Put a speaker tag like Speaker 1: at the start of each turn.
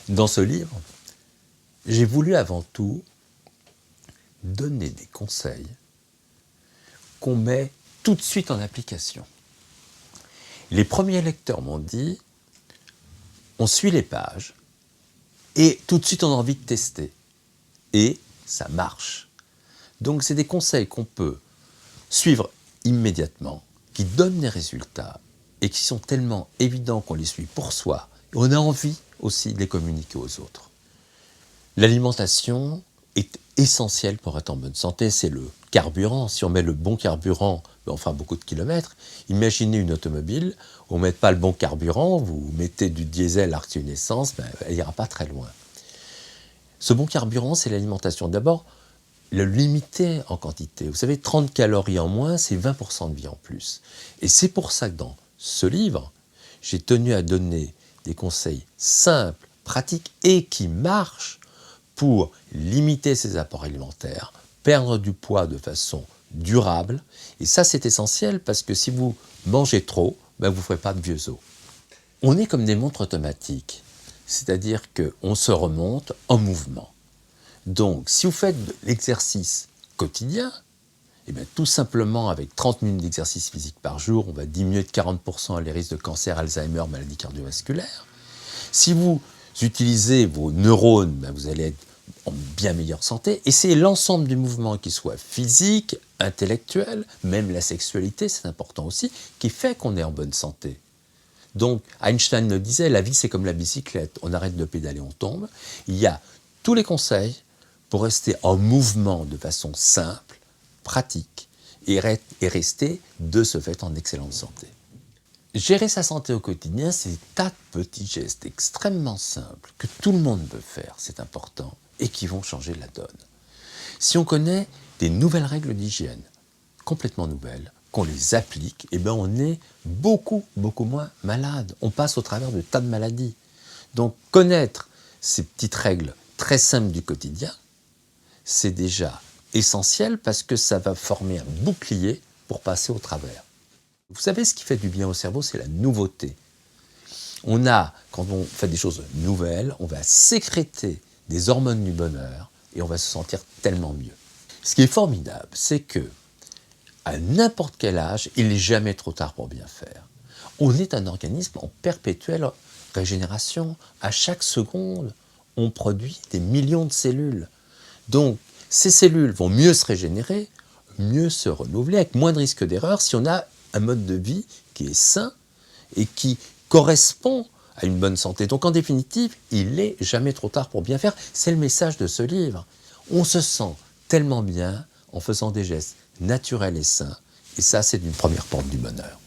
Speaker 1: Dans ce livre, j'ai voulu avant tout donner des conseils qu'on met tout de suite en application. Les premiers lecteurs m'ont dit, on suit les pages et tout de suite on a envie de tester. Et ça marche. Donc c'est des conseils qu'on peut suivre immédiatement, qui donnent des résultats et qui sont tellement évidents qu'on les suit pour soi. Et on a envie aussi de les communiquer aux autres. L'alimentation est essentielle pour être en bonne santé, c'est le carburant. Si on met le bon carburant, on fera beaucoup de kilomètres. Imaginez une automobile, on ne met pas le bon carburant, vous mettez du diesel alors que c'est une essence, elle n'ira pas très loin. Ce bon carburant, c'est l'alimentation. D'abord, le limiter en quantité. Vous savez, 30 calories en moins, c'est 20% de vie en plus. Et c'est pour ça que dans ce livre, j'ai tenu à donner des conseils simples, pratiques et qui marchent pour limiter ses apports alimentaires, perdre du poids de façon durable. Et ça, c'est essentiel parce que si vous mangez trop, vous ne ferez pas de vieux os. On est comme des montres automatiques, c'est-à-dire qu'on se remonte en mouvement. Donc, si vous faites de l'exercice quotidien, tout simplement avec 30 minutes d'exercice physique par jour, on va diminuer de 40% les risques de cancer, Alzheimer, maladies cardiovasculaires. Si vous utilisez vos neurones, vous allez être en bien meilleure santé. Et c'est l'ensemble du mouvement, qui soit physique, intellectuel, même la sexualité, c'est important aussi, qui fait qu'on est en bonne santé. Donc, Einstein le disait, la vie c'est comme la bicyclette, on arrête de pédaler, on tombe. Il y a tous les conseils pour rester en mouvement de façon simple, pratique, et rester de ce fait en excellente santé. Gérer sa santé au quotidien, c'est des tas de petits gestes extrêmement simples que tout le monde peut faire, c'est important, et qui vont changer la donne. Si on connaît des nouvelles règles d'hygiène, complètement nouvelles, qu'on les applique, on est beaucoup moins malade. On passe au travers de tas de maladies. Donc connaître ces petites règles très simples du quotidien, c'est déjà essentiel parce que ça va former un bouclier pour passer au travers. Vous savez, ce qui fait du bien au cerveau, c'est la nouveauté. Quand on fait des choses nouvelles, on va sécréter des hormones du bonheur et on va se sentir tellement mieux. Ce qui est formidable, c'est que à n'importe quel âge, il n'est jamais trop tard pour bien faire. On est un organisme en perpétuelle régénération. À chaque seconde, on produit des millions de cellules. Donc, ces cellules vont mieux se régénérer, mieux se renouveler, avec moins de risques d'erreur si on a un mode de vie qui est sain et qui correspond à une bonne santé. Donc, en définitive, il n'est jamais trop tard pour bien faire. C'est le message de ce livre. On se sent tellement bien en faisant des gestes naturels et sains. Et ça, c'est une première porte du bonheur.